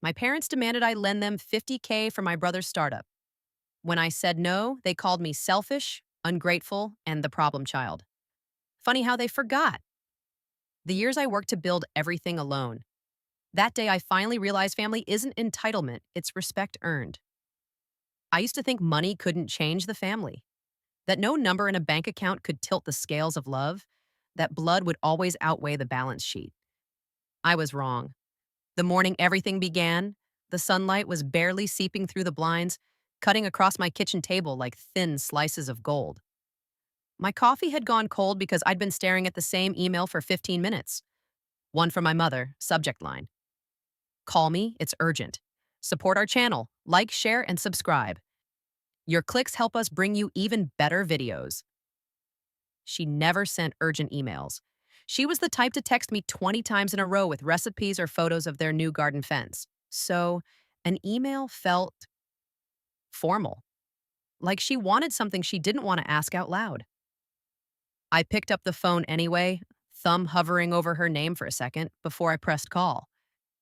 My parents demanded I lend them 50K for my brother's startup. When I said no, they called me selfish, ungrateful, and the problem child. Funny how they forgot the years I worked to build everything alone. That day, I finally realized family isn't entitlement, it's respect earned. I used to think money couldn't change the family, that no number in a bank account could tilt the scales of love, that blood would always outweigh the balance sheet. I was wrong. The morning everything began, the sunlight was barely seeping through the blinds, cutting across my kitchen table like thin slices of gold. My coffee had gone cold because I'd been staring at the same email for 15 minutes. One from my mother, subject line: "Call me, it's urgent. Support our channel, like, share, and subscribe. Your clicks help us bring you even better videos." She never sent urgent emails. She was the type to text me 20 times in a row with recipes or photos of their new garden fence. So, an email felt formal, like she wanted something she didn't want to ask out loud. I picked up the phone anyway, thumb hovering over her name for a second before I pressed call.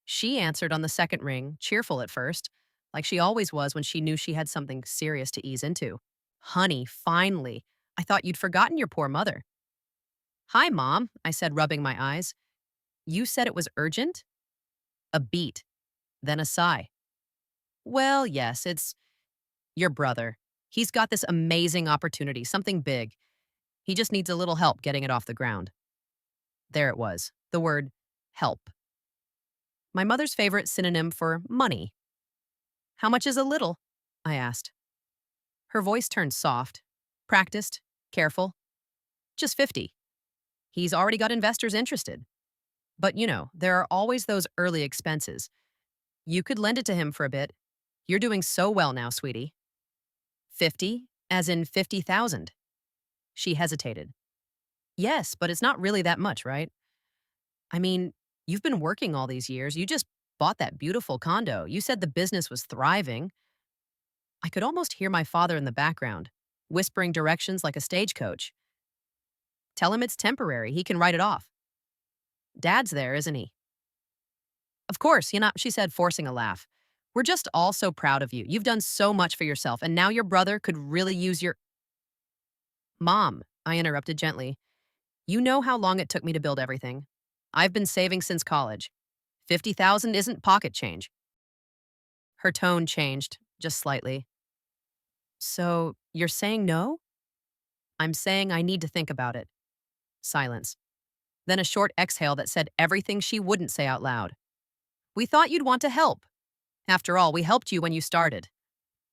She answered on the second ring, cheerful at first, like she always was when she knew she had something serious to ease into. "Honey, finally. I thought you'd forgotten your poor mother." "Hi, Mom," I said, rubbing my eyes. "You said it was urgent?" A beat, then a sigh. "Well, yes, it's your brother. He's got this amazing opportunity, something big. He just needs a little help getting it off the ground." There it was, the word help. My mother's favorite synonym for money. "How much is a little?" I asked. Her voice turned soft, practiced, careful. "Just 50. He's already got investors interested. But there are always those early expenses. You could lend it to him for a bit. You're doing so well now, sweetie." 50, as in 50,000. She hesitated. "Yes, but it's not really that much, right? I mean, you've been working all these years. You just bought that beautiful condo. You said the business was thriving." I could almost hear my father in the background, whispering directions like a stagecoach. "Tell him it's temporary. He can write it off. Dad's there, isn't he?" "Of course, she said, forcing a laugh. "We're just all so proud of you. You've done so much for yourself, and now your brother could really use your—" "Mom," I interrupted gently, "you know how long it took me to build everything. I've been saving since college. 50,000 isn't pocket change." Her tone changed, just slightly. "So, you're saying no?" "I'm saying I need to think about it." Silence. Then a short exhale that said everything she wouldn't say out loud. "We thought you'd want to help. After all, we helped you when you started."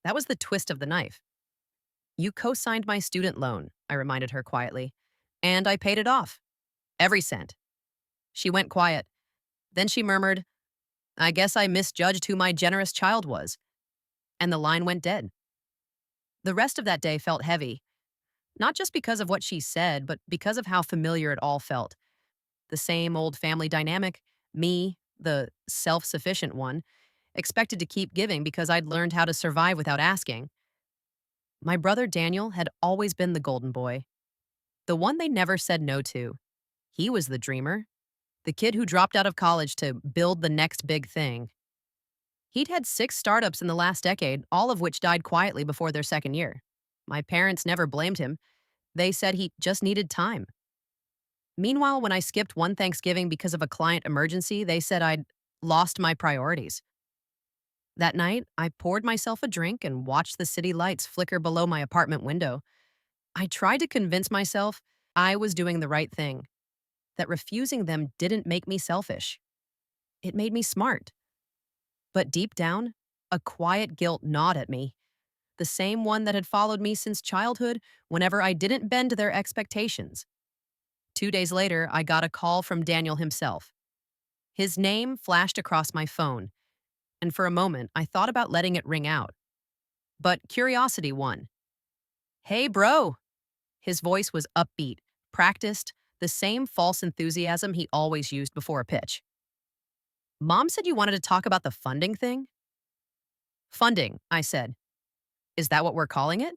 That was the twist of the knife. "You co-signed my student loan," I reminded her quietly, "and I paid it off. Every cent." She went quiet. Then she murmured, "I guess I misjudged who my generous child was." And the line went dead. The rest of that day felt heavy, not just because of what she said, but because of how familiar it all felt. The same old family dynamic, me, the self-sufficient one, expected to keep giving because I'd learned how to survive without asking. My brother Daniel had always been the golden boy, the one they never said no to. He was the dreamer, the kid who dropped out of college to build the next big thing. He'd had 6 startups in the last decade, all of which died quietly before their second year. My parents never blamed him. They said he just needed time. Meanwhile, when I skipped one Thanksgiving because of a client emergency, they said I'd lost my priorities. That night, I poured myself a drink and watched the city lights flicker below my apartment window. I tried to convince myself I was doing the right thing, that refusing them didn't make me selfish. It made me smart. But deep down, a quiet guilt gnawed at me, the same one that had followed me since childhood whenever I didn't bend to their expectations. 2 days later, I got a call from Daniel himself. His name flashed across my phone, and for a moment, I thought about letting it ring out. But curiosity won. "Hey, bro." His voice was upbeat, practiced, the same false enthusiasm he always used before a pitch. "Mom said you wanted to talk about the funding thing?" "Funding," I said. "Is that what we're calling it?"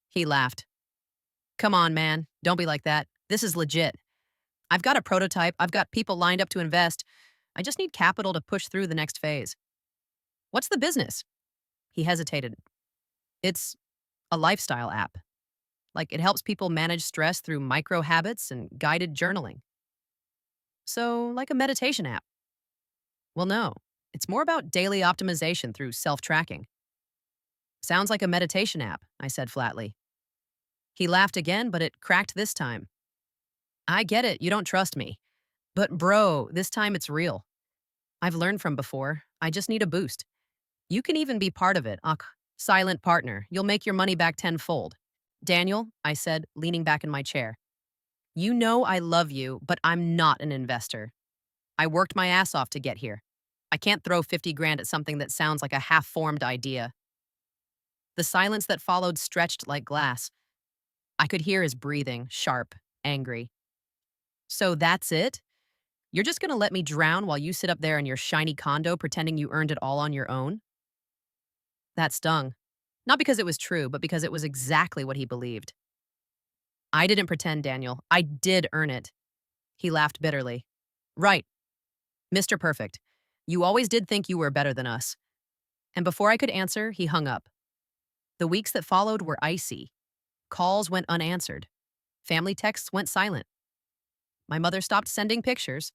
He laughed. "Come on, man. Don't be like that. This is legit. I've got a prototype. I've got people lined up to invest. I just need capital to push through the next phase." What's the business? He hesitated. It's a lifestyle app. Like it helps people manage stress through micro habits and guided journaling. So, like a meditation app. Well, no. It's more about daily optimization through self tracking. Sounds like a meditation app, I said flatly. He laughed again, but it cracked this time. I get it, you don't trust me. But, bro, this time it's real. I've learned from before. I just need a boost. You can even be part of it. Silent partner. You'll make your money back tenfold. Daniel, I said, leaning back in my chair. You know I love you, but I'm not an investor. I worked my ass off to get here. I can't throw 50 grand at something that sounds like a half-formed idea. The silence that followed stretched like glass. I could hear his breathing, sharp, angry. So that's it? You're just gonna let me drown while you sit up there in your shiny condo pretending you earned it all on your own? That stung. Not because it was true, but because it was exactly what he believed. I didn't pretend, Daniel. I did earn it. He laughed bitterly. Right, Mr. Perfect. You always did think you were better than us. And before I could answer, he hung up. The weeks that followed were icy. Calls went unanswered. Family texts went silent. My mother stopped sending pictures.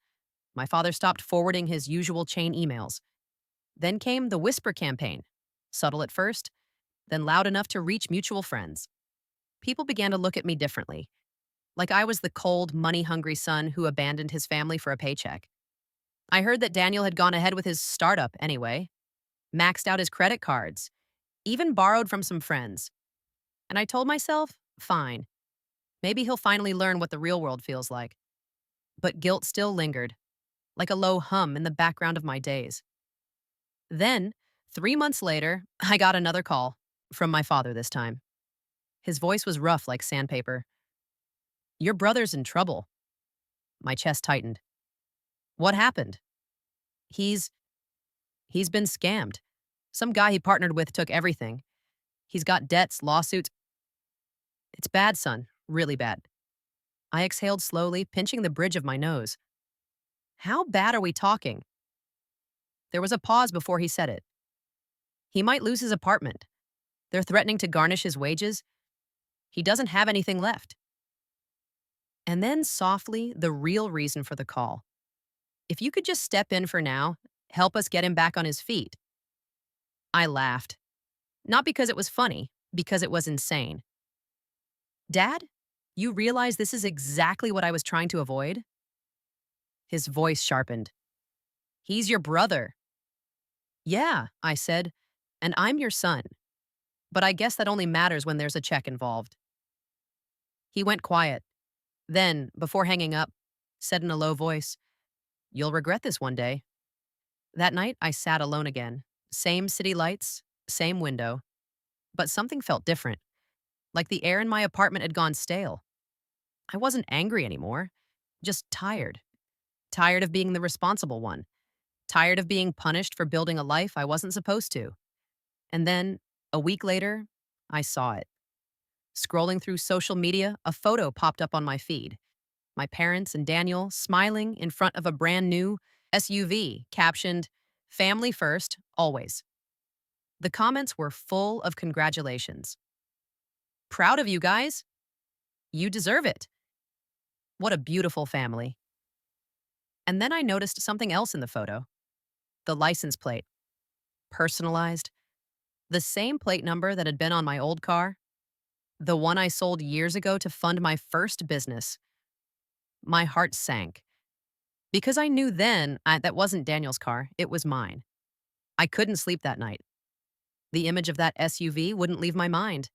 My father stopped forwarding his usual chain emails. Then came the whisper campaign, subtle at first, then loud enough to reach mutual friends. People began to look at me differently, like I was the cold, money-hungry son who abandoned his family for a paycheck. I heard that Daniel had gone ahead with his startup anyway, maxed out his credit cards, even borrowed from some friends. And I told myself, fine, maybe he'll finally learn what the real world feels like. But guilt still lingered, like a low hum in the background of my days. Then, 3 months later, I got another call, from my father this time. His voice was rough like sandpaper. Your brother's in trouble. My chest tightened. What happened? He's he's been scammed. Some guy he partnered with took everything. He's got debts, lawsuits. It's bad, son, really bad. I exhaled slowly, pinching the bridge of my nose. How bad are we talking? There was a pause before he said it. He might lose his apartment. They're threatening to garnish his wages. He doesn't have anything left. And then softly, the real reason for the call. If you could just step in for now, help us get him back on his feet. I laughed. Not because it was funny, because it was insane. Dad, you realize this is exactly what I was trying to avoid? His voice sharpened. He's your brother. Yeah, I said, and I'm your son. But I guess that only matters when there's a check involved. He went quiet. Then, before hanging up, said in a low voice, You'll regret this one day. That night, I sat alone again. Same city lights, same window. But something felt different, like the air in my apartment had gone stale. I wasn't angry anymore, just tired. Tired of being the responsible one. Tired of being punished for building a life I wasn't supposed to. And then, a week later, I saw it. Scrolling through social media, a photo popped up on my feed. My parents and Daniel smiling in front of a brand new SUV captioned, Family first, always. The comments were full of congratulations. Proud of you guys. You deserve it. What a beautiful family. And then I noticed something else in the photo. The license plate. Personalized. The same plate number that had been on my old car. The one I sold years ago to fund my first business. My heart sank. Because I knew then that wasn't Daniel's car, it was mine. I couldn't sleep that night. The image of that SUV wouldn't leave my mind.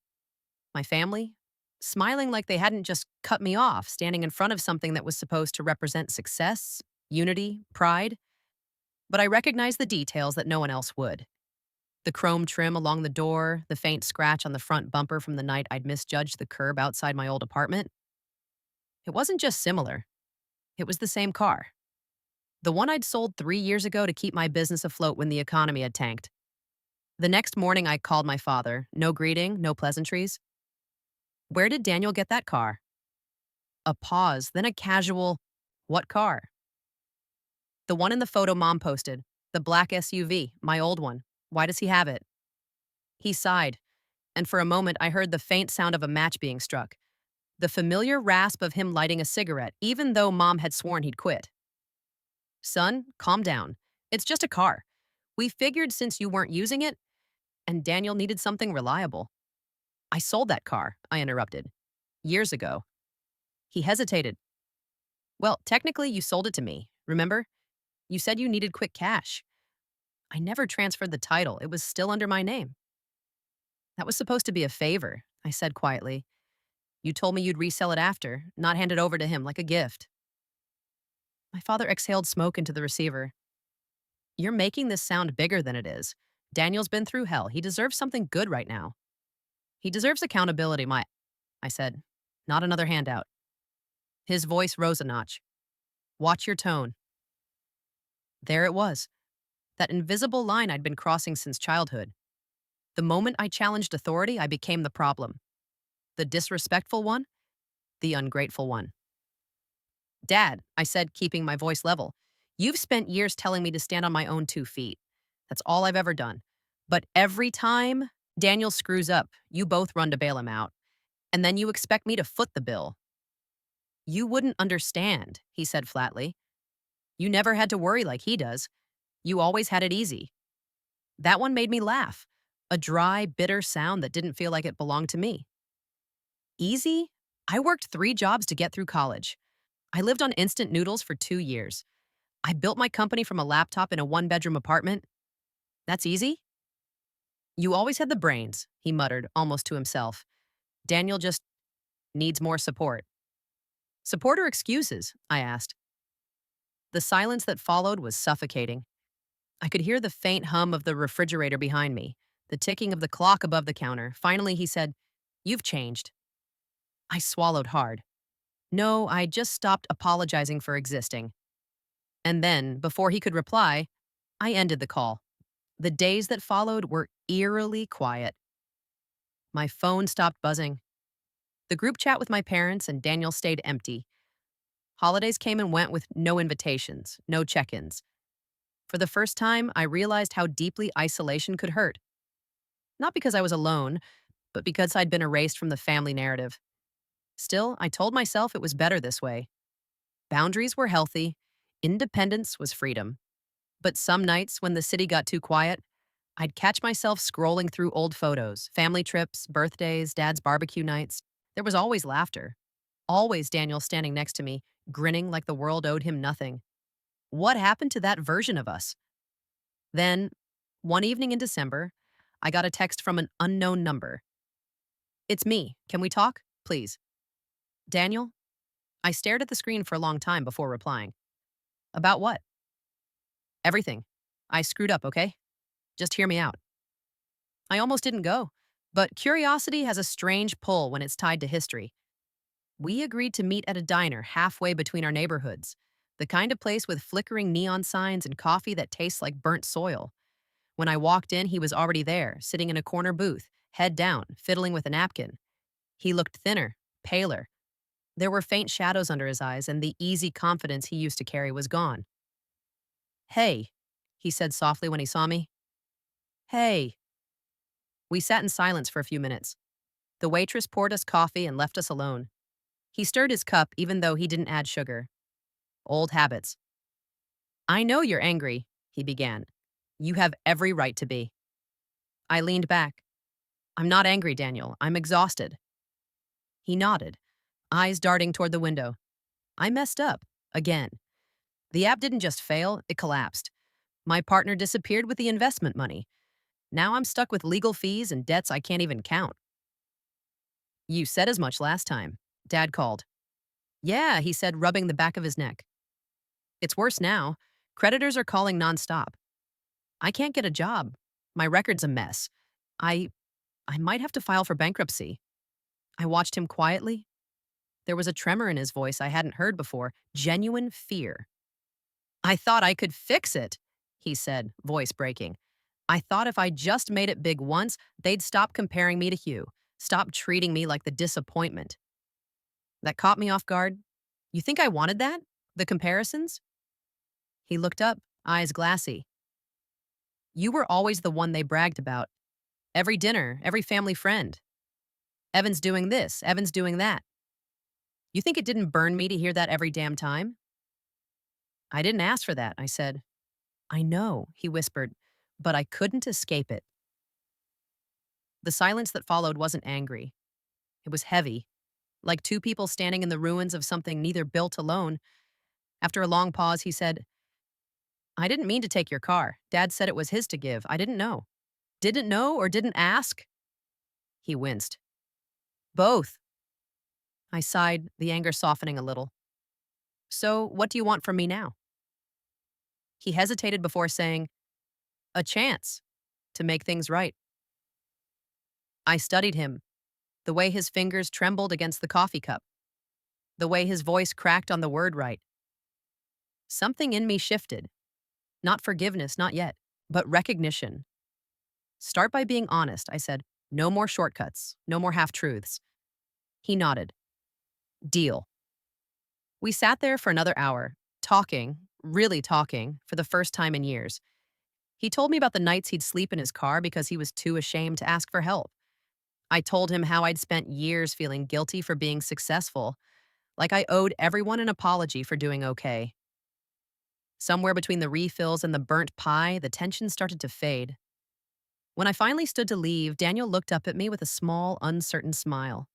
My family, smiling like they hadn't just cut me off, standing in front of something that was supposed to represent success, unity, pride. But I recognized the details that no one else would. The chrome trim along the door, the faint scratch on the front bumper from the night I'd misjudged the curb outside my old apartment. It wasn't just similar. It was the same car. The one I'd sold 3 years ago to keep my business afloat when the economy had tanked. The next morning, I called my father. No greeting, no pleasantries. Where did Daniel get that car? A pause, then a casual, what car? The one in the photo Mom posted. The black SUV, my old one. Why does he have it? He sighed, and for a moment I heard the faint sound of a match being struck, the familiar rasp of him lighting a cigarette, even though Mom had sworn he'd quit. Son, calm down. It's just a car. We figured since you weren't using it, and Daniel needed something reliable. I sold that car, I interrupted. Years ago. He hesitated. Well, technically, you sold it to me, remember? You said you needed quick cash. I never transferred the title, it was still under my name. That was supposed to be a favor, I said quietly. You told me you'd resell it after, not hand it over to him like a gift. My father exhaled smoke into the receiver. You're making this sound bigger than it is. Daniel's been through hell. He deserves something good right now. He deserves accountability, I said. Not another handout. His voice rose a notch. Watch your tone. There it was. That invisible line I'd been crossing since childhood. The moment I challenged authority, I became the problem. The disrespectful one, the ungrateful one. Dad, I said, keeping my voice level, you've spent years telling me to stand on my own 2 feet. That's all I've ever done. But every time Daniel screws up, you both run to bail him out. And then you expect me to foot the bill. You wouldn't understand, he said flatly. You never had to worry like he does. You always had it easy. That one made me laugh. A dry, bitter sound that didn't feel like it belonged to me. Easy? I worked 3 jobs to get through college. I lived on instant noodles for 2 years. I built my company from a laptop in a 1-bedroom apartment. That's easy? You always had the brains, he muttered, almost to himself. Daniel just needs more support. Support or excuses? I asked. The silence that followed was suffocating. I could hear the faint hum of the refrigerator behind me, the ticking of the clock above the counter. Finally, he said, You've changed. I swallowed hard. No, I just stopped apologizing for existing. And then, before he could reply, I ended the call. The days that followed were eerily quiet. My phone stopped buzzing. The group chat with my parents and Daniel stayed empty. Holidays came and went with no invitations, no check-ins. For the first time, I realized how deeply isolation could hurt. Not because I was alone, but because I'd been erased from the family narrative. Still, I told myself it was better this way. Boundaries were healthy, independence was freedom. But some nights, when the city got too quiet, I'd catch myself scrolling through old photos, family trips, birthdays, Dad's barbecue nights. There was always laughter. Always Daniel standing next to me, grinning like the world owed him nothing. What happened to that version of us? Then, one evening in December, I got a text from an unknown number. It's me. Can we talk? Please. Daniel? I stared at the screen for a long time before replying. About what? Everything. I screwed up, okay? Just hear me out. I almost didn't go, but curiosity has a strange pull when it's tied to history. We agreed to meet at a diner halfway between our neighborhoods, the kind of place with flickering neon signs and coffee that tastes like burnt soil. When I walked in, he was already there, sitting in a corner booth, head down, fiddling with a napkin. He looked thinner, paler. There were faint shadows under his eyes, and the easy confidence he used to carry was gone. Hey, he said softly when he saw me. Hey. We sat in silence for a few minutes. The waitress poured us coffee and left us alone. He stirred his cup even though he didn't add sugar. Old habits. I know you're angry, he began. You have every right to be. I leaned back. I'm not angry, Daniel. I'm exhausted. He nodded, eyes darting toward the window. I messed up. Again. The app didn't just fail, it collapsed. My partner disappeared with the investment money. Now I'm stuck with legal fees and debts I can't even count. You said as much last time, Dad called. Yeah, he said, rubbing the back of his neck. It's worse now. Creditors are calling nonstop. I can't get a job. My record's a mess. I might have to file for bankruptcy. I watched him quietly. There was a tremor in his voice I hadn't heard before, genuine fear. I thought I could fix it, he said, voice breaking. I thought if I just made it big once, they'd stop comparing me to Hugh, stop treating me like the disappointment. That caught me off guard. You think I wanted that? The comparisons? He looked up, eyes glassy. You were always the one they bragged about. Every dinner, every family friend. Evan's doing this, Evan's doing that. You think it didn't burn me to hear that every damn time? I didn't ask for that, I said. I know, he whispered, but I couldn't escape it. The silence that followed wasn't angry. It was heavy, like two people standing in the ruins of something neither built alone. After a long pause, he said, I didn't mean to take your car. Dad said it was his to give. I didn't know. Didn't know or didn't ask? He winced. Both. I sighed, the anger softening a little. So, what do you want from me now? He hesitated before saying, a chance to make things right. I studied him, the way his fingers trembled against the coffee cup, the way his voice cracked on the word right. Something in me shifted. Not forgiveness, not yet, but recognition. Start by being honest, I said. No more shortcuts, no more half truths. He nodded. Deal. We sat there for another hour, talking, really talking, for the first time in years. He told me about the nights he'd sleep in his car because he was too ashamed to ask for help. I told him how I'd spent years feeling guilty for being successful, like I owed everyone an apology for doing okay. Somewhere between the refills and the burnt pie, the tension started to fade. When I finally stood to leave, Daniel looked up at me with a small, uncertain smile.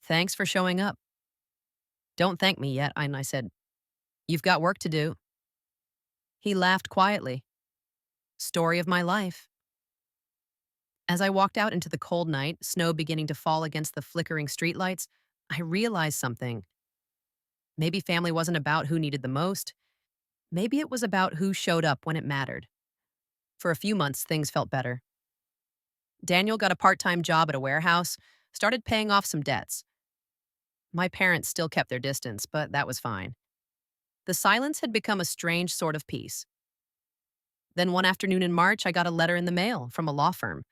Thanks for showing up. Don't thank me yet, I said. You've got work to do. He laughed quietly. Story of my life. As I walked out into the cold night, snow beginning to fall against the flickering streetlights, I realized something. Maybe family wasn't about who needed the most. Maybe it was about who showed up when it mattered. For a few months, things felt better. Daniel got a part-time job at a warehouse, started paying off some debts. My parents still kept their distance, but that was fine. The silence had become a strange sort of peace. Then one afternoon in March, I got a letter in the mail from a law firm.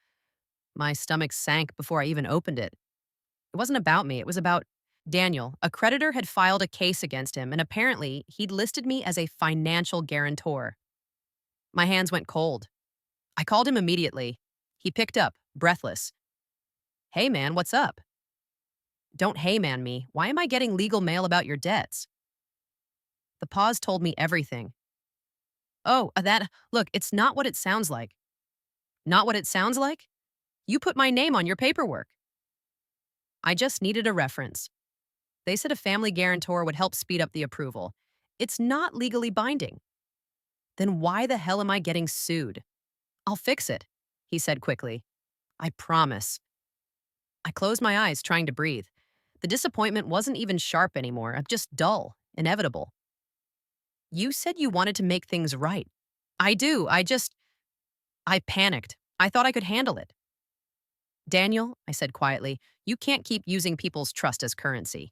My stomach sank before I even opened it. It wasn't about me, it was about Daniel. A creditor had filed a case against him, and apparently he'd listed me as a financial guarantor. My hands went cold. I called him immediately. He picked up, breathless. Hey man, what's up? Don't hey man me. Why am I getting legal mail about your debts? The pause told me everything. Oh, look, it's not what it sounds like. Not what it sounds like? You put my name on your paperwork. I just needed a reference. They said a family guarantor would help speed up the approval. It's not legally binding. Then why the hell am I getting sued? I'll fix it, he said quickly. I promise. I closed my eyes, trying to breathe. The disappointment wasn't even sharp anymore, just dull, inevitable. You said you wanted to make things right. I do, I panicked. I thought I could handle it. Daniel, I said quietly, you can't keep using people's trust as currency.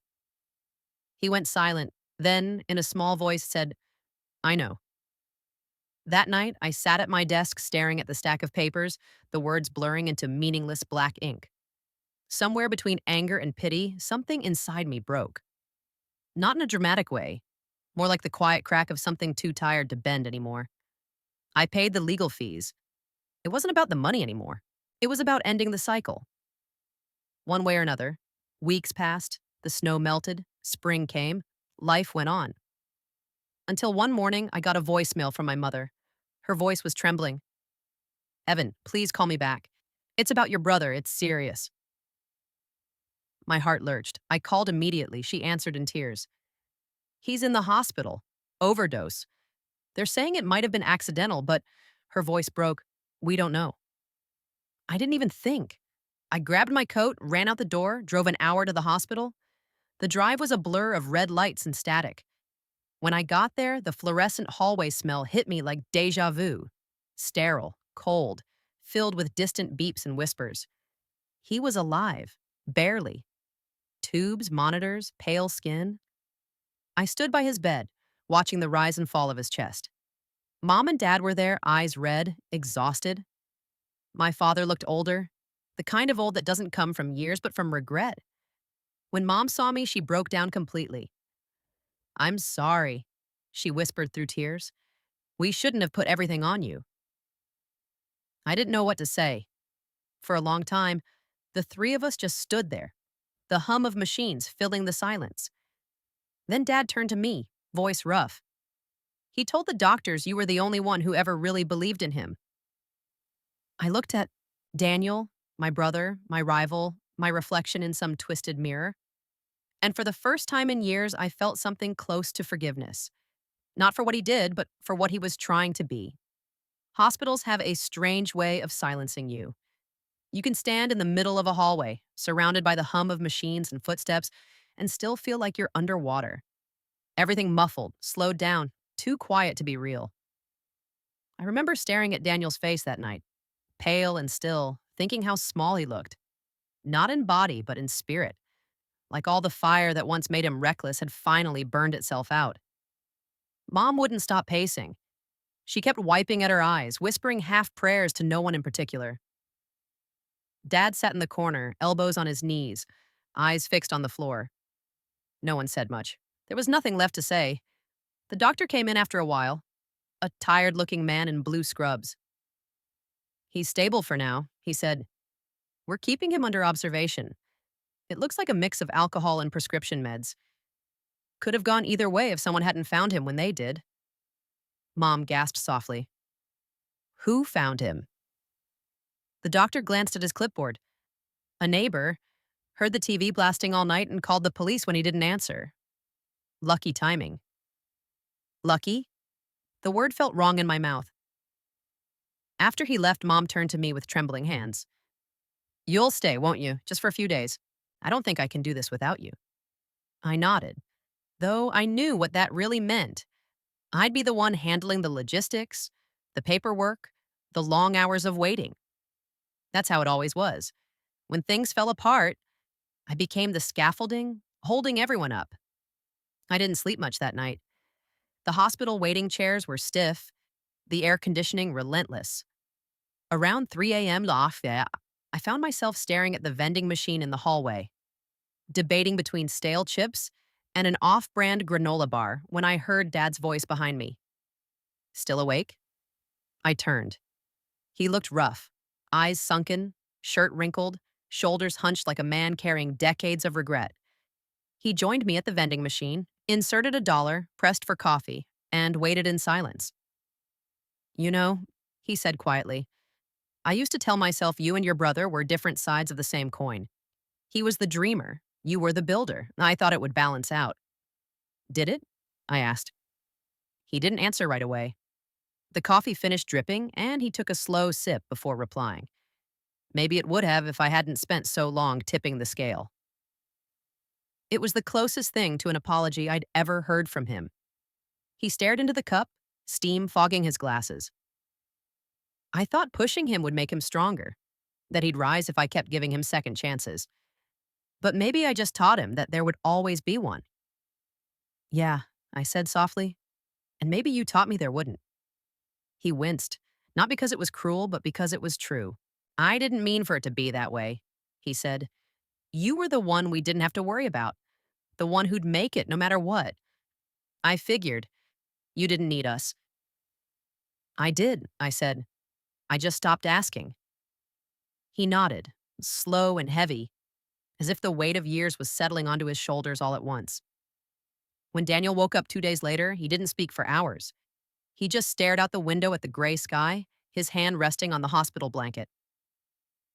He went silent, then, in a small voice, said, I know. That night, I sat at my desk staring at the stack of papers, the words blurring into meaningless black ink. Somewhere between anger and pity, something inside me broke. Not in a dramatic way, more like the quiet crack of something too tired to bend anymore. I paid the legal fees. It wasn't about the money anymore. It was about ending the cycle. One way or another, weeks passed, the snow melted, spring came, life went on. Until one morning, I got a voicemail from my mother. Her voice was trembling. Evan, please call me back. It's about your brother. It's serious. My heart lurched. I called immediately. She answered in tears. He's in the hospital. Overdose. They're saying it might have been accidental, but her voice broke. We don't know. I didn't even think. I grabbed my coat, ran out the door, drove an hour to the hospital. The drive was a blur of red lights and static. When I got there, the fluorescent hallway smell hit me like deja vu. Sterile, cold, filled with distant beeps and whispers. He was alive, barely. Tubes, monitors, pale skin. I stood by his bed, watching the rise and fall of his chest. Mom and Dad were there, eyes red, exhausted. My father looked older, the kind of old that doesn't come from years but from regret. When Mom saw me, she broke down completely. I'm sorry, she whispered through tears. We shouldn't have put everything on you. I didn't know what to say. For a long time, the three of us just stood there, the hum of machines filling the silence. Then Dad turned to me, voice rough. He told the doctors you were the only one who ever really believed in him. I looked at Daniel, my brother, my rival, my reflection in some twisted mirror. And for the first time in years, I felt something close to forgiveness. Not for what he did, but for what he was trying to be. Hospitals have a strange way of silencing you. You can stand in the middle of a hallway, surrounded by the hum of machines and footsteps, and still feel like you're underwater. Everything muffled, slowed down, too quiet to be real. I remember staring at Daniel's face that night, pale and still, thinking how small he looked. Not in body, but in spirit. Like all the fire that once made him reckless had finally burned itself out. Mom wouldn't stop pacing. She kept wiping at her eyes, whispering half prayers to no one in particular. Dad sat in the corner, elbows on his knees, eyes fixed on the floor. No one said much. There was nothing left to say. The doctor came in after a while, a tired-looking man in blue scrubs. "He's stable for now," he said. "We're keeping him under observation. It looks like a mix of alcohol and prescription meds. Could have gone either way if someone hadn't found him when they did." Mom gasped softly. "Who found him?" The doctor glanced at his clipboard. "A neighbor. Heard the TV blasting all night and called the police when he didn't answer. Lucky timing." Lucky? The word felt wrong in my mouth. After he left, Mom turned to me with trembling hands. "You'll stay, won't you? Just for a few days. I don't think I can do this without you." I nodded, though I knew what that really meant. I'd be the one handling the logistics, the paperwork, the long hours of waiting. That's how it always was. When things fell apart, I became the scaffolding, holding everyone up. I didn't sleep much that night. The hospital waiting chairs were stiff, the air conditioning relentless. Around 3 a.m. I found myself staring at the vending machine in the hallway, debating between stale chips and an off-brand granola bar when I heard Dad's voice behind me. "Still awake?" I turned. He looked rough, eyes sunken, shirt wrinkled, shoulders hunched like a man carrying decades of regret. He joined me at the vending machine, inserted a dollar, pressed for coffee, and waited in silence. "You know," he said quietly, "I used to tell myself you and your brother were different sides of the same coin. He was the dreamer. You were the builder. I thought it would balance out." "Did it?" I asked. He didn't answer right away. The coffee finished dripping, and he took a slow sip before replying. Maybe it would have if I hadn't spent so long tipping the scale. It was the closest thing to an apology I'd ever heard from him. He stared into the cup, steam fogging his glasses. I thought pushing him would make him stronger, that he'd rise if I kept giving him second chances. But maybe I just taught him that there would always be one. "Yeah," I said softly, "and maybe you taught me there wouldn't." He winced, not because it was cruel, but because it was true. "I didn't mean for it to be that way," he said. "You were the one we didn't have to worry about, the one who'd make it no matter what. I figured you didn't need us." "I did," I said. "I just stopped asking." He nodded, slow and heavy, as if the weight of years was settling onto his shoulders all at once. When Daniel woke up 2 days later, he didn't speak for hours. He just stared out the window at the gray sky, his hand resting on the hospital blanket.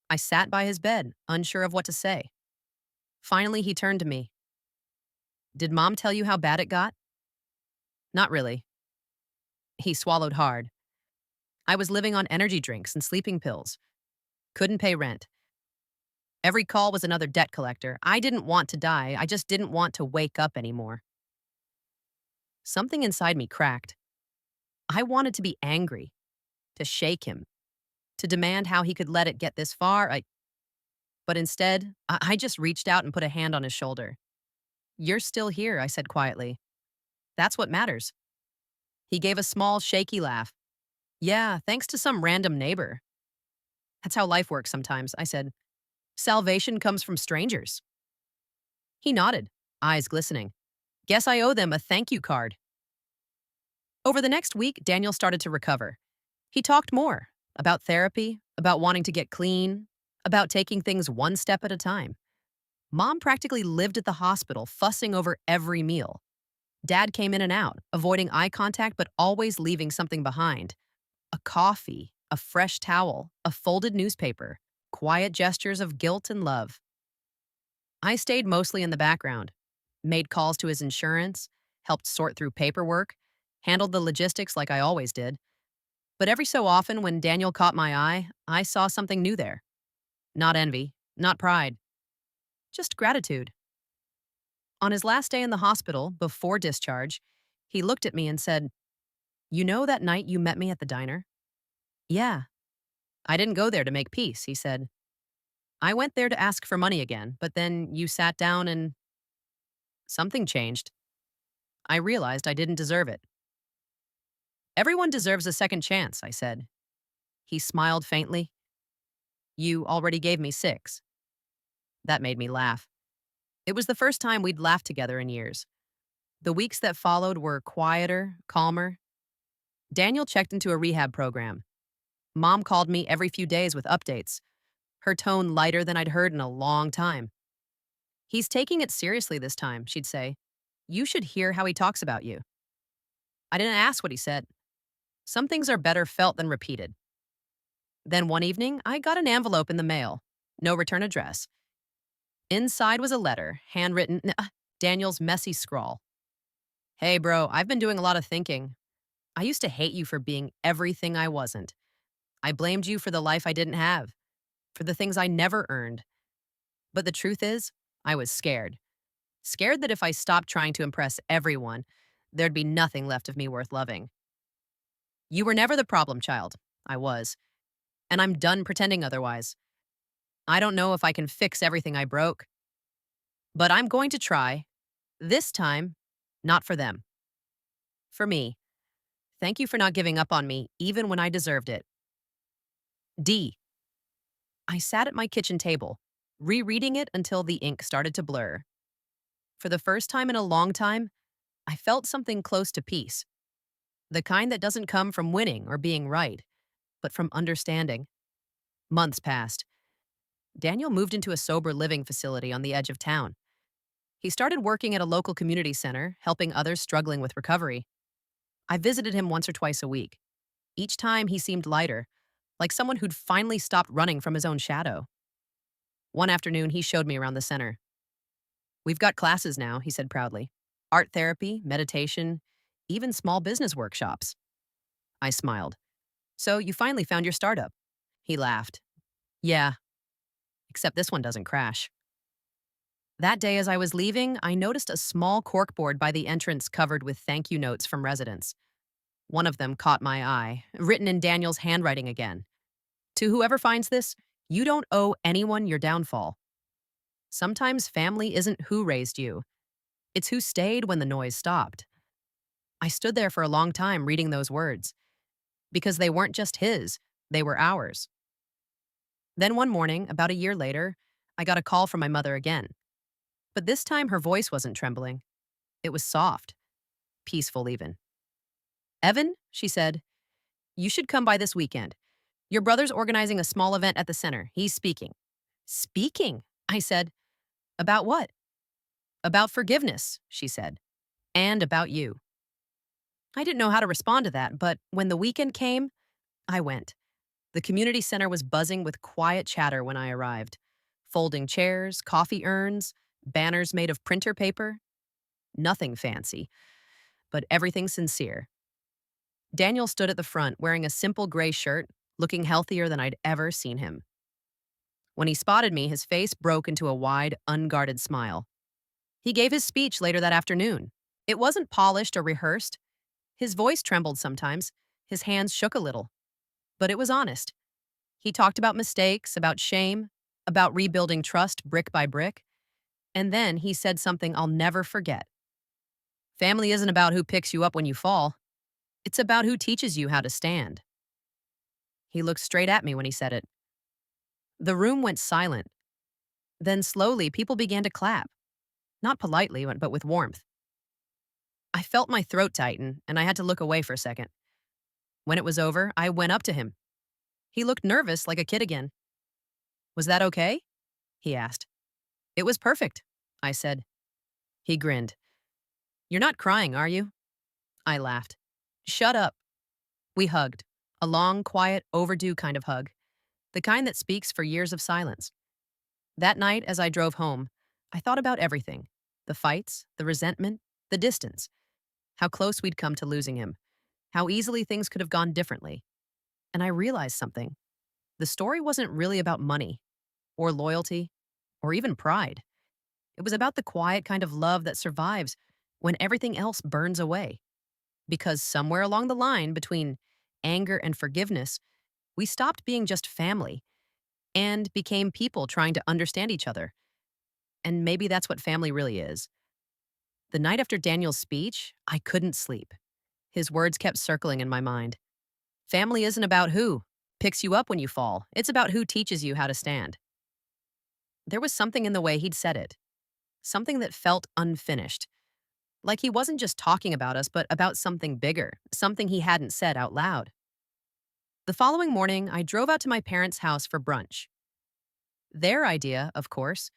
I sat by his bed, unsure of what to say. Finally, he turned to me. "Did Mom tell you how bad it got?" "Not really." He swallowed hard. "I was living on energy drinks and sleeping pills. Couldn't pay rent. Every call was another debt collector. I didn't want to die. I just didn't want to wake up anymore." Something inside me cracked. I wanted to be angry, to shake him, to demand how he could let it get this far. But instead, I just reached out and put a hand on his shoulder. "You're still here," I said quietly. "That's what matters." He gave a small, shaky laugh. "Yeah, thanks to some random neighbor." "That's how life works sometimes," I said. "Salvation comes from strangers." He nodded, eyes glistening. "Guess I owe them a thank you card." Over the next week, Daniel started to recover. He talked more, about therapy, about wanting to get clean, about taking things one step at a time. Mom practically lived at the hospital, fussing over every meal. Dad came in and out, avoiding eye contact but always leaving something behind: a coffee, a fresh towel, a folded newspaper, quiet gestures of guilt and love. I stayed mostly in the background, made calls to his insurance, helped sort through paperwork, handled the logistics like I always did. But every so often, when Daniel caught my eye, I saw something new there. Not envy, not pride, just gratitude. On his last day in the hospital, before discharge, he looked at me and said, "You know that night you met me at the diner?" "Yeah." "I didn't go there to make peace," he said. "I went there to ask for money again, but then you sat down and something changed. I realized I didn't deserve it." "Everyone deserves a second chance," I said. He smiled faintly. "You already gave me 6." That made me laugh. It was the first time we'd laughed together in years. The weeks that followed were quieter, calmer. Daniel checked into a rehab program. Mom called me every few days with updates, her tone lighter than I'd heard in a long time. "He's taking it seriously this time," she'd say. "You should hear how he talks about you." I didn't ask what he said. Some things are better felt than repeated. Then one evening, I got an envelope in the mail. No return address. Inside was a letter, handwritten, Daniel's messy scrawl. "Hey, bro, I've been doing a lot of thinking. I used to hate you for being everything I wasn't. I blamed you for the life I didn't have, for the things I never earned. But the truth is, I was scared. Scared that if I stopped trying to impress everyone, there'd be nothing left of me worth loving. You were never the problem child. I was. And I'm done pretending otherwise. I don't know if I can fix everything I broke, but I'm going to try. This time, not for them. For me. Thank you for not giving up on me, even when I deserved it. D." I sat at my kitchen table, rereading it until the ink started to blur. For the first time in a long time, I felt something close to peace. The kind that doesn't come from winning or being right, but from understanding. Months passed. Daniel moved into a sober living facility on the edge of town. He started working at a local community center, helping others struggling with recovery. I visited him once or twice a week. Each time he seemed lighter, like someone who'd finally stopped running from his own shadow. One afternoon, he showed me around the center. "We've got classes now," he said proudly. "Art therapy, meditation, even small business workshops." I smiled. "So you finally found your startup?" He laughed. "Yeah, except this one doesn't crash." That day, as I was leaving, I noticed a small corkboard by the entrance covered with thank you notes from residents. One of them caught my eye, written in Daniel's handwriting again. "To whoever finds this, you don't owe anyone your downfall. Sometimes family isn't who raised you, it's who stayed when the noise stopped." I stood there for a long time reading those words, because they weren't just his, they were ours. Then one morning, about a year later, I got a call from my mother again. But this time her voice wasn't trembling. It was soft, peaceful even. "Evan," she said, "you should come by this weekend. Your brother's organizing a small event at the center. He's speaking." "Speaking?" I said. "About what?" "About forgiveness," she said, "and about you." I didn't know how to respond to that, but when the weekend came, I went. The community center was buzzing with quiet chatter when I arrived. Folding chairs, coffee urns, banners made of printer paper. Nothing fancy, but everything sincere. Daniel stood at the front wearing a simple gray shirt, looking healthier than I'd ever seen him. When he spotted me, his face broke into a wide, unguarded smile. He gave his speech later that afternoon. It wasn't polished or rehearsed. His voice trembled sometimes. His hands shook a little. But it was honest. He talked about mistakes, about shame, about rebuilding trust brick by brick. And then he said something I'll never forget. "Family isn't about who picks you up when you fall. It's about who teaches you how to stand." He looked straight at me when he said it. The room went silent. Then slowly, people began to clap. Not politely, but with warmth. I felt my throat tighten, and I had to look away for a second. When it was over, I went up to him. He looked nervous like a kid again. Was that okay? He asked. It was perfect, I said. He grinned. You're not crying, are you? I laughed. Shut up. We hugged. A long, quiet, overdue kind of hug. The kind that speaks for years of silence. That night, as I drove home, I thought about everything. The fights, the resentment, the distance. How close we'd come to losing him. How easily things could have gone differently. And I realized something. The story wasn't really about money, or loyalty, or even pride. It was about the quiet kind of love that survives when everything else burns away. Because somewhere along the line between anger and forgiveness, we stopped being just family and became people trying to understand each other. And maybe that's what family really is. The night after Daniel's speech, I couldn't sleep. His words kept circling in my mind. Family isn't about who picks you up when you fall. It's about who teaches you how to stand. There was something in the way he'd said it. Something that felt unfinished. Like he wasn't just talking about us, but about something bigger, something he hadn't said out loud. The following morning, I drove out to my parents' house for brunch. Their idea, of course.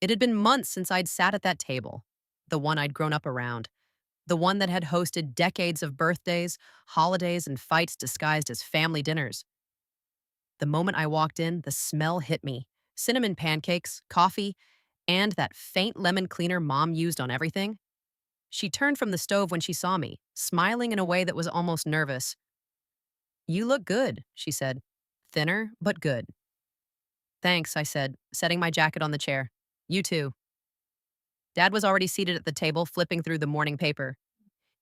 It had been months since I'd sat at that table, the one I'd grown up around, the one that had hosted decades of birthdays, holidays, and fights disguised as family dinners. The moment I walked in, the smell hit me. Cinnamon pancakes, coffee, and that faint lemon cleaner Mom used on everything. She turned from the stove when she saw me, smiling in a way that was almost nervous. You look good, she said. Thinner, but good. Thanks, I said, setting my jacket on the chair. You too. Dad was already seated at the table, flipping through the morning paper.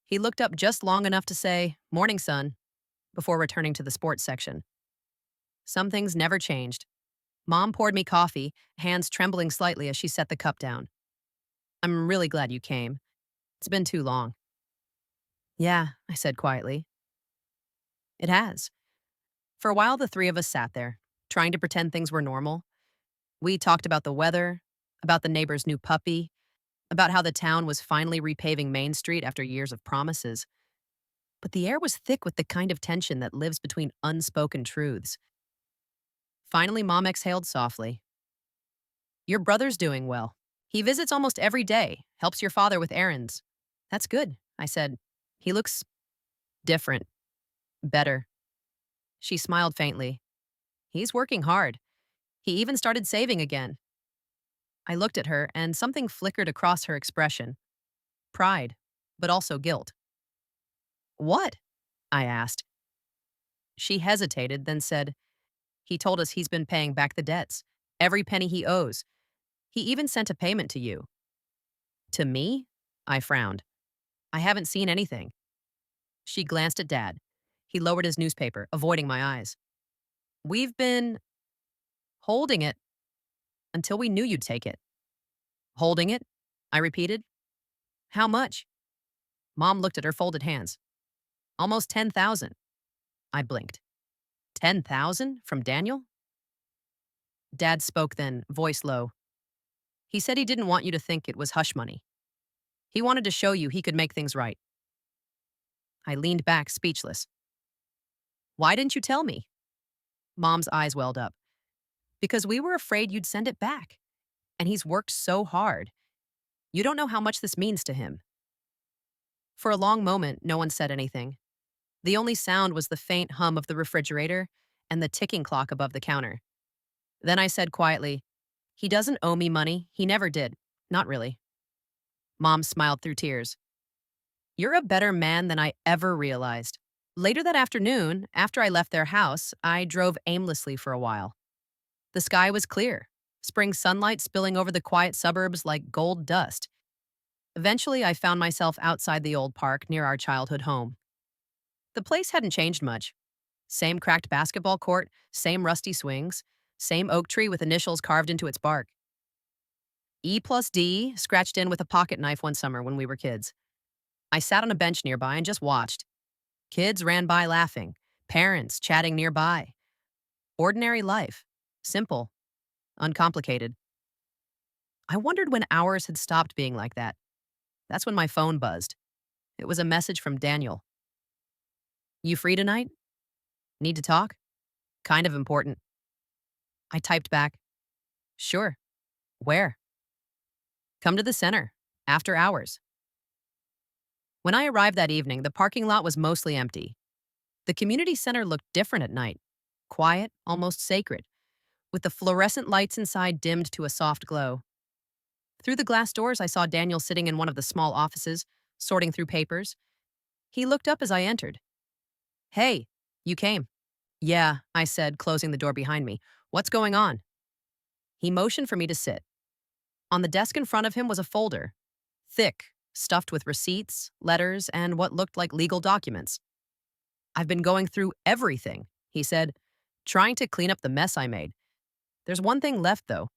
He looked up just long enough to say, Morning, son, before returning to the sports section. Some things never changed. Mom poured me coffee, hands trembling slightly as she set the cup down. I'm really glad you came. It's been too long. Yeah, I said quietly. It has. For a while, the three of us sat there, trying to pretend things were normal. We talked about the weather, about the neighbor's new puppy, about how the town was finally repaving Main Street after years of promises. But the air was thick with the kind of tension that lives between unspoken truths. Finally, Mom exhaled softly. Your brother's doing well. He visits almost every day, helps your father with errands. That's good, I said. He looks different, better. She smiled faintly. He's working hard. He even started saving again. I looked at her, and something flickered across her expression. Pride, but also guilt. What? I asked. She hesitated, then said, He told us he's been paying back the debts, every penny he owes. He even sent a payment to you. To me? I frowned. I haven't seen anything. She glanced at Dad. He lowered his newspaper, avoiding my eyes. We've been holding it until we knew you'd take it. Holding it? I repeated. How much? Mom looked at her folded hands. Almost 10,000. I blinked. 10,000 from Daniel? Dad spoke then, voice low. He said he didn't want you to think it was hush money. He wanted to show you he could make things right. I leaned back, speechless. Why didn't you tell me? Mom's eyes welled up. Because we were afraid you'd send it back. And he's worked so hard. You don't know how much this means to him. For a long moment, no one said anything. The only sound was the faint hum of the refrigerator and the ticking clock above the counter. Then I said quietly, He doesn't owe me money. He never did. Not really. Mom smiled through tears. You're a better man than I ever realized. Later that afternoon, after I left their house, I drove aimlessly for a while. The sky was clear, spring sunlight spilling over the quiet suburbs like gold dust. Eventually, I found myself outside the old park near our childhood home. The place hadn't changed much. Same cracked basketball court, same rusty swings, same oak tree with initials carved into its bark. E+D scratched in with a pocket knife one summer when we were kids. I sat on a bench nearby and just watched. Kids ran by laughing, parents chatting nearby. Ordinary life. Simple. Uncomplicated. I wondered when hours had stopped being like that. That's when my phone buzzed. It was a message from Daniel. You free tonight? Need to talk? Kind of important. I typed back, sure. Where? Come to the center. After hours. When I arrived that evening, the parking lot was mostly empty. The community center looked different at night. Quiet, almost sacred, with the fluorescent lights inside dimmed to a soft glow. Through the glass doors, I saw Daniel sitting in one of the small offices, sorting through papers. He looked up as I entered. Hey, you came. Yeah, I said, closing the door behind me. What's going on? He motioned for me to sit. On the desk in front of him was a folder, thick, stuffed with receipts, letters, and what looked like legal documents. I've been going through everything, he said, trying to clean up the mess I made. There's one thing left, though.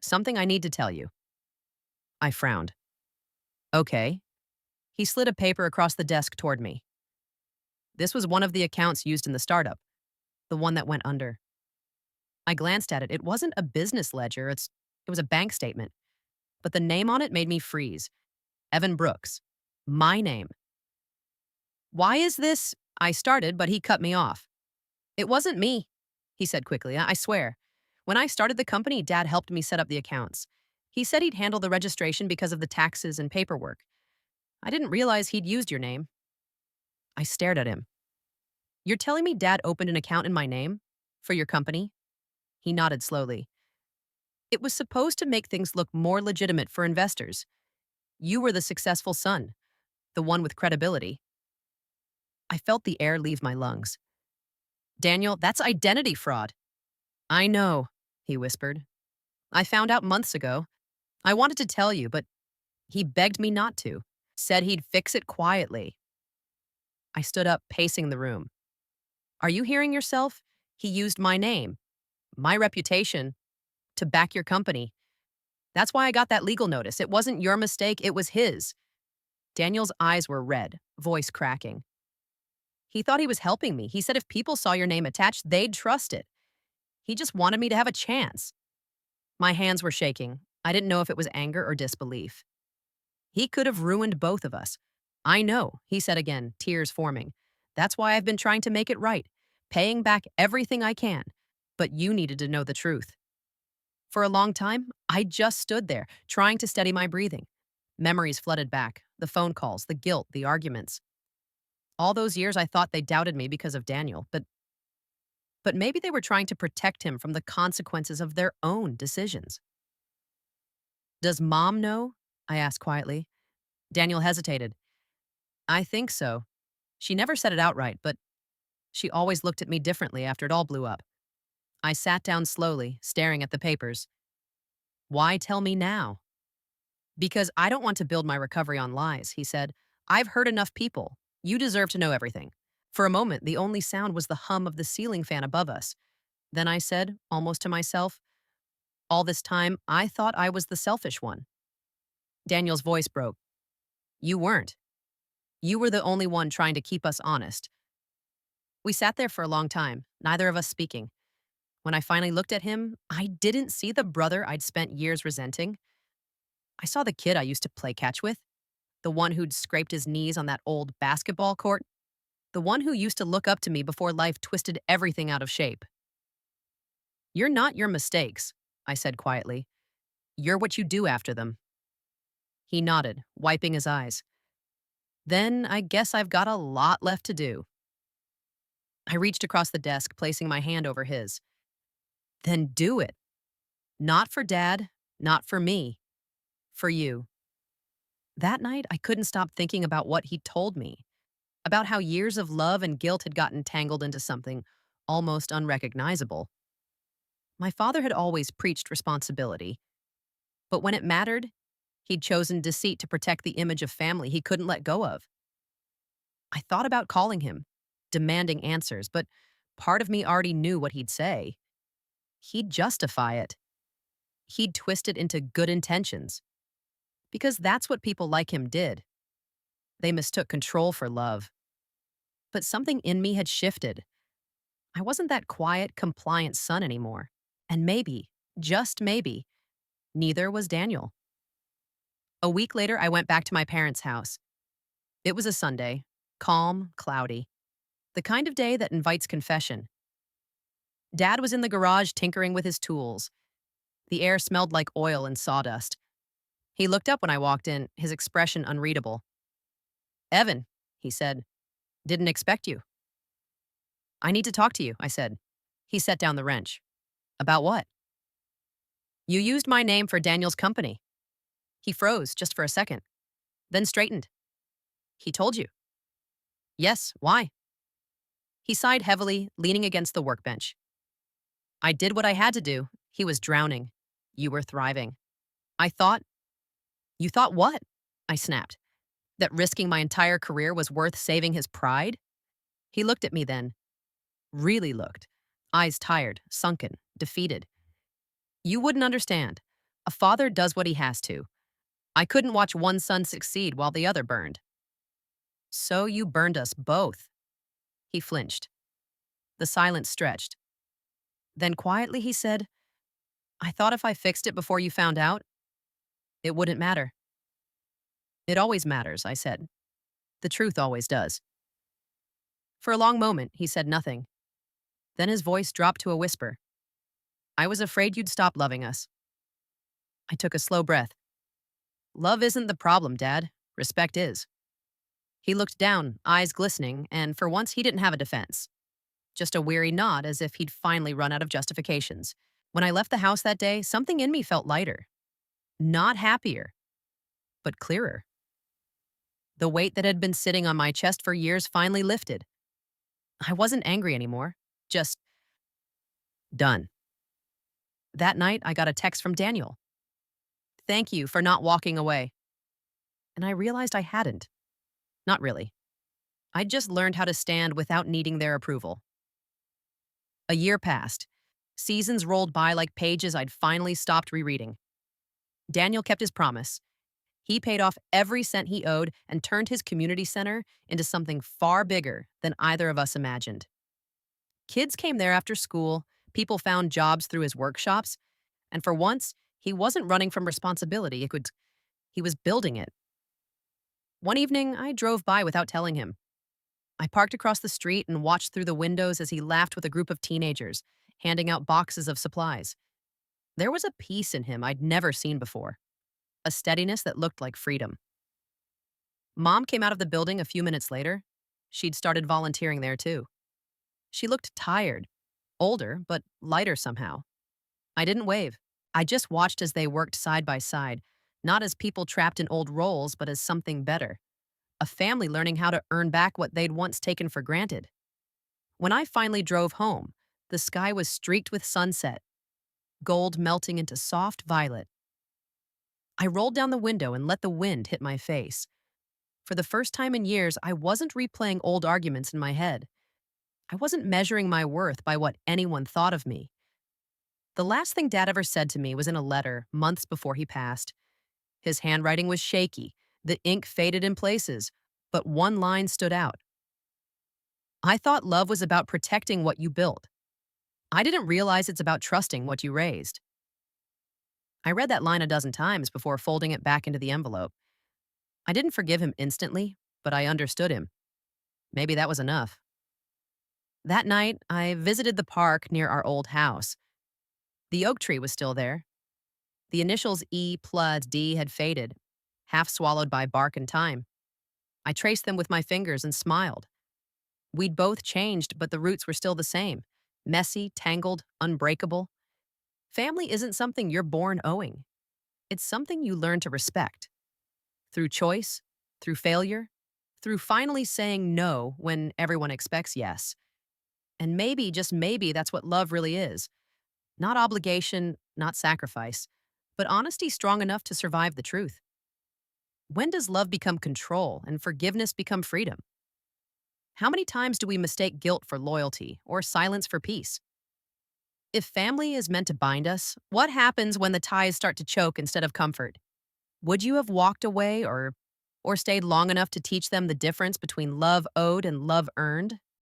Something I need to tell you. I frowned. Okay. He slid a paper across the desk toward me. This was one of the accounts used in the startup, the one that went under. I glanced at it. It wasn't a business ledger, it was a bank statement. But the name on it made me freeze. Evan Brooks. My name. Why is this? I started, but he cut me off. It wasn't me, he said quickly. I swear. When I started the company, Dad helped me set up the accounts. He said he'd handle the registration because of the taxes and paperwork. I didn't realize he'd used your name. I stared at him. You're telling me Dad opened an account in my name? For your company? He nodded slowly. It was supposed to make things look more legitimate for investors. You were the successful son, the one with credibility. I felt the air leave my lungs. Daniel, that's identity fraud. I know, he whispered. I found out months ago. I wanted to tell you, but he begged me not to, said he'd fix it quietly. I stood up, pacing the room. Are you hearing yourself? He used my name, my reputation, to back your company. That's why I got that legal notice. It wasn't your mistake, it was his. Daniel's eyes were red, voice cracking. He thought he was helping me. He said if people saw your name attached, they'd trust it. He just wanted me to have a chance. My hands were shaking. I didn't know if it was anger or disbelief. He could have ruined both of us. I know, he said again, tears forming. That's why I've been trying to make it right, paying back everything I can. But you needed to know the truth. For a long time, I just stood there, trying to steady my breathing. Memories flooded back, the phone calls, the guilt, the arguments. All those years I thought they doubted me because of Daniel, but maybe they were trying to protect him from the consequences of their own decisions. Does Mom know? I asked quietly. Daniel hesitated. I think so. She never said it outright, but she always looked at me differently after it all blew up. I sat down slowly, staring at the papers. Why tell me now? Because I don't want to build my recovery on lies, he said. I've hurt enough people. You deserve to know everything. For a moment, the only sound was the hum of the ceiling fan above us. Then I said, almost to myself, all this time, I thought I was the selfish one. Daniel's voice broke. You weren't. You were the only one trying to keep us honest. We sat there for a long time, neither of us speaking. When I finally looked at him, I didn't see the brother I'd spent years resenting. I saw the kid I used to play catch with, the one who'd scraped his knees on that old basketball court, the one who used to look up to me before life twisted everything out of shape. You're not your mistakes, I said quietly. You're what you do after them. He nodded, wiping his eyes. Then I guess I've got a lot left to do. I reached across the desk, placing my hand over his. Then do it. Not for Dad, not for me. For you. That night, I couldn't stop thinking about what he told me, about how years of love and guilt had gotten tangled into something almost unrecognizable. My father had always preached responsibility, but when it mattered, he'd chosen deceit to protect the image of family he couldn't let go of. I thought about calling him, demanding answers, but part of me already knew what he'd say. He'd justify it. He'd twist it into good intentions. Because that's what people like him did. They mistook control for love. But something in me had shifted. I wasn't that quiet, compliant son anymore. And maybe, just maybe, neither was Daniel. A week later, I went back to my parents' house. It was a Sunday, calm, cloudy. The kind of day that invites confession. Dad was in the garage tinkering with his tools. The air smelled like oil and sawdust. He looked up when I walked in, his expression unreadable. "Evan," he said, "didn't expect you." "I need to talk to you," I said. He set down the wrench. "About what?" "You used my name for Daniel's company." He froze just for a second, then straightened. "He told you?" "Yes, why?" He sighed heavily, leaning against the workbench. "I did what I had to do. He was drowning. You were thriving. I thought—" "You thought what?" I snapped. "That risking my entire career was worth saving his pride?" He looked at me then. Really looked. Eyes tired, sunken, defeated. "You wouldn't understand. A father does what he has to. I couldn't watch one son succeed while the other burned." "So you burned us both." He flinched. The silence stretched. Then quietly he said, "I thought if I fixed it before you found out, it wouldn't matter." "It always matters," I said. "The truth always does." For a long moment, he said nothing. Then his voice dropped to a whisper. "I was afraid you'd stop loving us." I took a slow breath. "Love isn't the problem, Dad. Respect is." He looked down, eyes glistening, and for once he didn't have a defense. Just a weary nod as if he'd finally run out of justifications. When I left the house that day, something in me felt lighter. Not happier, but clearer. The weight that had been sitting on my chest for years finally lifted. I wasn't angry anymore, just done. That night, I got a text from Daniel. "Thank you for not walking away." And I realized I hadn't. Not really. I'd just learned how to stand without needing their approval. A year passed. Seasons rolled by like pages I'd finally stopped rereading. Daniel kept his promise. He paid off every cent he owed and turned his community center into something far bigger than either of us imagined. Kids came there after school, people found jobs through his workshops, and for once, he wasn't running from responsibility. He was building it. One evening, I drove by without telling him. I parked across the street and watched through the windows as he laughed with a group of teenagers, handing out boxes of supplies. There was a peace in him I'd never seen before, a steadiness that looked like freedom. Mom came out of the building a few minutes later. She'd started volunteering there too. She looked tired, older, but lighter somehow. I didn't wave. I just watched as they worked side by side, not as people trapped in old roles, but as something better. A family learning how to earn back what they'd once taken for granted. When I finally drove home, the sky was streaked with sunset, gold melting into soft violet. I rolled down the window and let the wind hit my face. For the first time in years, I wasn't replaying old arguments in my head. I wasn't measuring my worth by what anyone thought of me. The last thing Dad ever said to me was in a letter months before he passed. His handwriting was shaky, the ink faded in places, but one line stood out. "I thought love was about protecting what you built. I didn't realize it's about trusting what you raised." I read that line a dozen times before folding it back into the envelope. I didn't forgive him instantly, but I understood him. Maybe that was enough. That night, I visited the park near our old house. The oak tree was still there. The initials E+D had faded, half swallowed by bark and time. I traced them with my fingers and smiled. We'd both changed, but the roots were still the same. Messy, tangled, unbreakable. Family isn't something you're born owing. It's something you learn to respect. Through choice, through failure, through finally saying no when everyone expects yes. And maybe, just maybe, that's what love really is. Not obligation, not sacrifice, but honesty strong enough to survive the truth. When does love become control and forgiveness become freedom? How many times do we mistake guilt for loyalty or silence for peace? If family is meant to bind us, what happens when the ties start to choke instead of comfort? Would you have walked away or stayed long enough to teach them the difference between love owed and love earned?